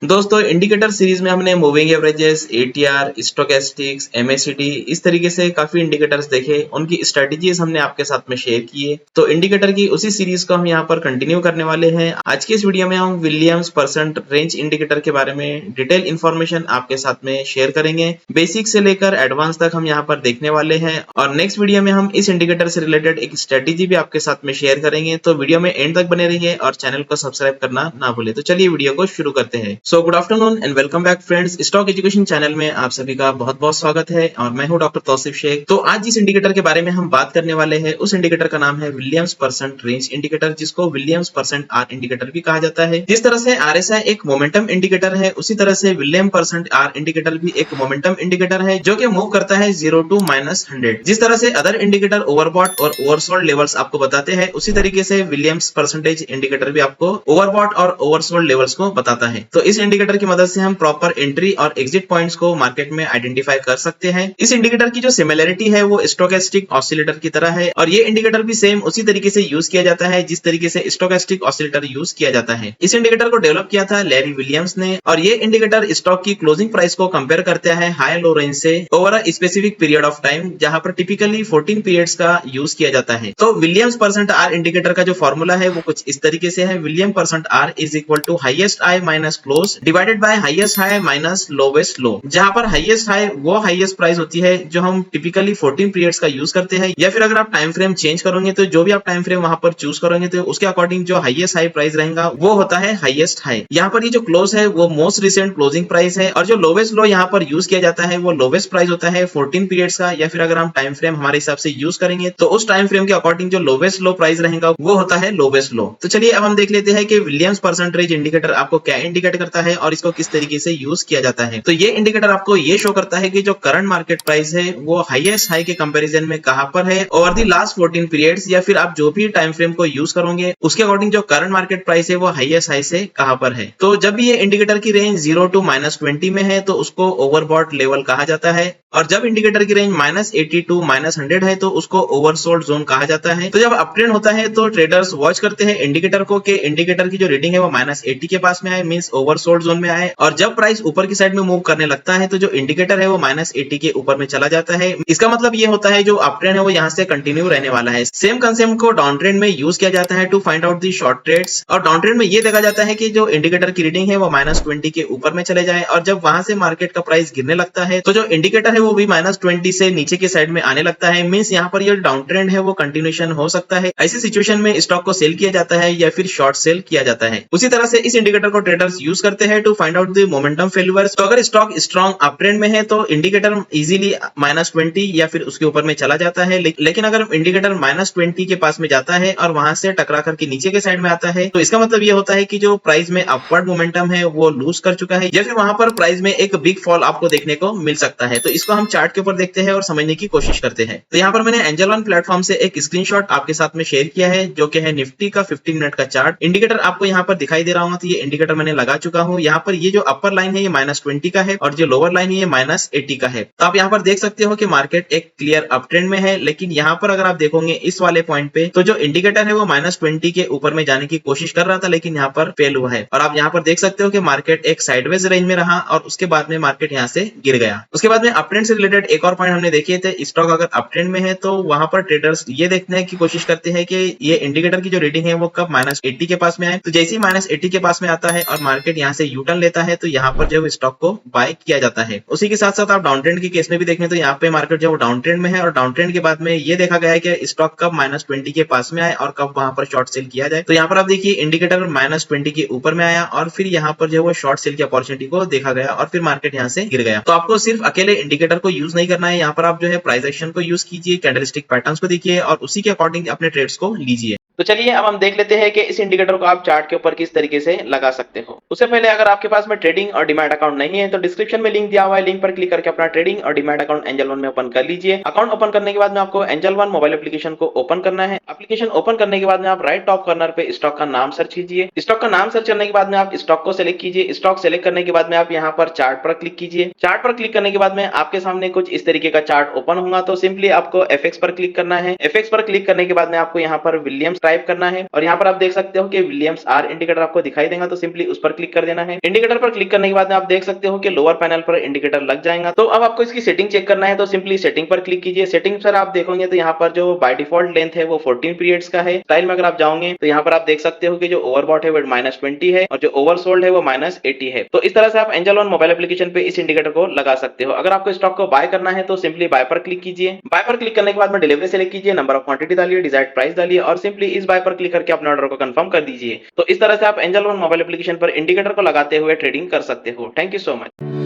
दोस्तों indicator series में हमने मूविंग एवरेजेस, एटीआर, स्टोकेस्टिक्स, एमएसीडी इस तरीके से काफी इंडिकेटर्स देखे, उनकी स्ट्रेटेजीज हमने आपके साथ में शेयर किए। तो इंडिकेटर की उसी सीरीज को हम यहाँ पर कंटिन्यू करने वाले हैं। आज की इस वीडियो में हम विलियम्स परसेंट रेंज इंडिकेटर के बारे में डिटेल इन्फॉर्मेशन आपके साथ में शेयर करेंगे। बेसिक से लेकर एडवांस तक हम यहाँ पर देखने वाले हैं और नेक्स्ट वीडियो में हम इस इंडिकेटर से रिलेटेड एक स्ट्रेटेजी भी आपके साथ में शेयर करेंगे। तो वीडियो में एंड तक बने रहिए और चैनल को सब्सक्राइब करना ना भूले। तो चलिए वीडियो को शुरू करते हैं। So good afternoon and welcome back friends, stock education channel में आप सभी का बहुत बहुत स्वागत है और मैं हूं डॉक्टर तौसीफ शेख। तो आज जिस इंडिकेटर के बारे में हम बात करने वाले हैं उस इंडिकेटर का नाम है विलियम्स परसेंट रेंज इंडिकेटर, जिसको विलियम्स परसेंट आर इंडिकेटर भी कहा जाता है। जिस तरह से आरएसआई एक मोमेंटम इंडिकेटर है, उसी तरह से विलियम परसेंट आर इंडिकेटर भी एक मोमेंटम इंडिकेटर है जो कि मूव करता है 0 to -100। जिस तरह से अदर इंडिकेटर ओवरबॉट और ओवरसोल्ड लेवल्स आपको बताते हैं, उसी तरीके से विलियम्स परसेंटेज इंडिकेटर भी आपको ओवरबॉट और ओवरसोल्ड लेवल्स को बताता है। तो इस इंडिकेटर की मदद से हम प्रॉपर एंट्री और एग्जिट पॉइंट्स को मार्केट में आइडेंटिफाई कर सकते हैं। इस इंडिकेटर की जो सिमिलरिटी है वो स्टोकेस्टिक ऑसिलेटर की तरह है और ये इंडिकेटर भी सेम उसी तरीके से यूज किया जाता है जिस तरीके से स्टोकेस्टिक ऑसिलेटर यूज किया जाता है। इस इंडिकेटर को डेवलप किया था लैरी विलियम्स ने और ये इंडिकेटर स्टॉक की क्लोजिंग प्राइस को कंपेयर करता है हाई लो रेंज से over a specific period of time, जहां पर टिपिकली 14 पीरियड्स का यूज किया जाता है। तो विलियम्स परसेंट आर इंडिकेटर का जो फॉर्मूला है वो कुछ इस तरीके से है। William percent R is equal to highest high minus close divided by highest high minus lowest low, जहां पर हाईएस्ट हाई वो हाईएस्ट प्राइस होती है जो हम टिपिकली 14 पीरियड्स का यूज करते हैं, या फिर अगर आप टाइम फ्रेम चेंज करोगे तो जो भी आप टाइम फ्रेम वहां पर चूज करोगे तो उसके अकॉर्डिंग जो हाईएस्ट हाई प्राइस रहेगा वो होता है हाईएस्ट हाई। यहाँ पर ये जो क्लोज है वो मोस्ट रिसेंट क्लोजिंग प्राइस है और जो लोवेस्ट लो यहाँ पर यूज किया जाता है वो लोवेस्ट प्राइस होता है 14 पीरियड्स का, या फिर अगर हम टाइम फ्रेम हमारे हिसाब से यूज करेंगे तो उस टाइम फ्रेम के अकॉर्डिंग जो लोवेस्ट लो प्राइस रहेगा वो होता है लोवेस्ट लो। तो चलिए अब हम देख लेते हैं कि विलियम्स परसेंटेज इंडिकेटर आपको क्या इंडिकेट करता है और इसको किस तरीके से यूज किया जाता है। तो ये इंडिकेटर आपको ये शो करता है कि जो करंट मार्केट प्राइस है वो हाईएस्ट हाई के कंपैरिजन में कहां पर है ओवर द लास्ट 14 पीरियड्स, या फिर आप जो भी टाइम फ्रेम को यूज करोगे उसके अकॉर्डिंग जो करंट मार्केट प्राइस है वो हाईएस्ट हाई से कहां पर है। तो जब भी ये इंडिकेटर की रेंज 0 to -20 में है तो उसको ओवरबॉट लेवल कहा जाता है, और जब इंडिकेटर की रेंज -80 to -100 है तो उसको ओवरसोल्ड जोन कहा जाता है। तो जब अपट्रेंड होता है तो ट्रेडर्स वॉच करते हैं इंडिकेटर को कि इंडिकेटर की जो रीडिंग है वो -80 के पास में आए, मींस ओवरसोल्ड जोन में आए, और जब प्राइस ऊपर की साइड में मूव करने लगता है तो जो इंडिकेटर है वो -80 के ऊपर में चला जाता है। इसका मतलब ये होता है जो अपट्रेंड है वो यहाँ से कंटिन्यू रहने वाला है। सेम कंसेप्ट को डाउन ट्रेंड में यूज किया जाता है to find out the short trades, और डाउन ट्रेंड में ये देखा जाता है कि जो इंडिकेटर की रीडिंग है वो -20 के ऊपर में चले जाए, और जब वहां से मार्केट का प्राइस गिरने लगता है तो जो इंडिकेटर है वो भी -20 से नीचे के साइड में आने लगता है, मींस यहाँ पर ये डाउन ट्रेंड है वो कंटिन्यूएशन हो सकता है। ऐसी सिचुएशन में स्टॉक को सेल किया जाता है या फिर शॉर्ट सेल किया जाता है। उसी तरह से इस इंडिकेटर को ट्रेडर्स यूज करते हैं to find out the momentum failures. तो अगर स्टॉक स्ट्रॉन्ग अप ट्रेंड में है तो इंडिकेटर इजीली -20 या फिर उसके ऊपर में चला जाता है, लेकिन अगर इंडिकेटर -20 के पास में जाता है और वहां से टकरा करके नीचे के साइड में आता है तो इसका मतलब ये होता है कि जो प्राइस में अपवर्ड मोमेंटम है वो लूज कर चुका है, या फिर वहां पर प्राइस में एक बिग फॉल आपको देखने को मिल सकता है। तो इसको हम चार्ट के ऊपर देखते हैं और समझने की कोशिश करते हैं। तो यहाँ पर मैंने एंजल वन प्लेटफॉर्म से एक स्क्रीनशॉट आपके साथ में शेयर किया है जो कि है निफ्टी का 15 मिनट का चार्ट। इंडिकेटर आपको यहाँ पर दिखाई दे रहा होगा, तो ये इंडिकेटर मैंने लगा चुका हूँ। यहाँ पर ये जो अपर लाइन है ये -20 का है और जो लोअर लाइन है ये -80 का है। तो आप यहाँ पर देख सकते हो कि मार्केट एक क्लियर अप ट्रेंड में है, लेकिन यहाँ पर अगर आप देखोगे इस वाले पॉइंट पे तो जो इंडिकेटर है वो -20 के ऊपर में जाने की कोशिश कर रहा था, लेकिन यहाँ पर फेल हुआ है, और आप यहाँ पर देख सकते हो कि मार्केट एक साइडवेज रेंज में रहा और उसके बाद में मार्केट यहाँ से गिर गया। उसके बाद में अप ट्रेंड से रिलेटेड एक और पॉइंट हमने देखे थे, स्टॉक अगर अप ट्रेंड में है तो वहां पर ट्रेडर्स ये देखने की कोशिश करते हैं कि ये इंडिकेटर की जो रीडिंग है वो कब -80 के पास में आए। तो जैसे ही -80 के पास में आता है और मार्केट यहाँ से यू टर्न लेता है तो यहाँ पर जो स्टॉक को बाय किया जाता है। उसी के साथ साथ आप डाउन ट्रेंड के केस में भी देखें तो यहाँ पे मार्केट जो डाउन ट्रेंड में है और डाउन ट्रेंड के बाद में ये देखा गया है कि स्टॉक कब -20 के पास में आए और कब वहां पर शॉर्ट सेल किया जाए। तो यहाँ पर आप देखिए इंडिकेटर -20 के ऊपर में आया और फिर यहाँ पर जो वो शॉर्ट सेल की अपॉर्चुनिटी को देखा गया और फिर मार्केट यहाँ से गिर गया। तो आपको सिर्फ अकेले इंडिकेटर को यूज नहीं करना है, यहाँ पर आप जो है प्राइस एक्शन को यूज कीजिए, कैंडलस्टिक पैटर्न्स को देखिए और उसी के अकॉर्डिंग अपने ट्रेड्स को लीजिए। तो चलिए अब हम देख लेते हैं कि इस इंडिकेटर को आप चार्ट के ऊपर किस तरीके से लगा सकते हो। उससे पहले अगर आपके पास में ट्रेडिंग और डीमैट अकाउंट नहीं है तो डिस्क्रिप्शन में लिंक दिया हुआ है, लिंक पर क्लिक करके अपना ट्रेडिंग और डीमैट अकाउंट एंजल वन में ओपन कर लीजिए। अकाउंट ओपन करने के बाद में आपको एंजल वन मोबाइल एप्लीकेशन को ओपन करना है। एप्लीकेशन ओपन करने के बाद में आप राइट टॉप कॉर्नर पे स्टॉक का नाम सर्च कीजिए। स्टॉक का नाम सर्च करने के बाद में आप स्टॉक को सिलेक्ट कीजिए। स्टॉक सिलेक्ट करने के बाद में आप यहाँ पर चार्ट पर क्लिक कीजिए। चार्ट पर क्लिक करने के बाद में आपके सामने कुछ इस तरीके का चार्ट ओपन होगा। तो सिंपली आपको एफएक्स पर क्लिक करना है। एफएक्स पर क्लिक करने के बाद में आपको यहाँ पर विलियम्स सब्सक्राइब करना है और यहाँ पर आप देख सकते हो कि विलियम्स आर इंडिकेटर आपको दिखाई देगा, तो सिंपली उस पर क्लिक कर देना है। इंडिकेटर पर क्लिक करने के बाद में आप देख सकते हो कि लोअर पैनल पर इंडिकेटर लग जाएगा। तो अब आपको इसकी सेटिंग चेक करना है, तो सिंपली सेटिंग पर क्लिक कीजिए। सेटिंग पर आप देखोगे तो यहाँ पर जो बाय डिफॉल्ट लेंथ है वो 14 पीरियड्स का है। स्टाइल में अगर आप जाओगे तो यहाँ पर आप देख सकते हो कि जो ओवरबॉट है वो -20 है और जो ओवरसोल्ड है वो -80 है। तो इस तरह से आप एंजल वन मोबाइल एप्लीकेशन पे इस इंडिकेटर को लगा सकते हो। अगर आपको स्टॉक को बाय करना है तो सिंपली बाय पर क्लिक कीजिए। बाय पर क्लिक करने के बाद में डिलीवरी सेलेक्ट कीजिए, नंबर ऑफ क्वांटिटी डालिए, डिजायर्ड प्राइस डालिए और सिंपली इस बाय पर क्लिक करके अपने ऑर्डर को कंफर्म कर दीजिए। तो इस तरह से आप एंजल वन मोबाइल एप्लीकेशन पर इंडिकेटर को लगाते हुए ट्रेडिंग कर सकते हो। Thank you so much.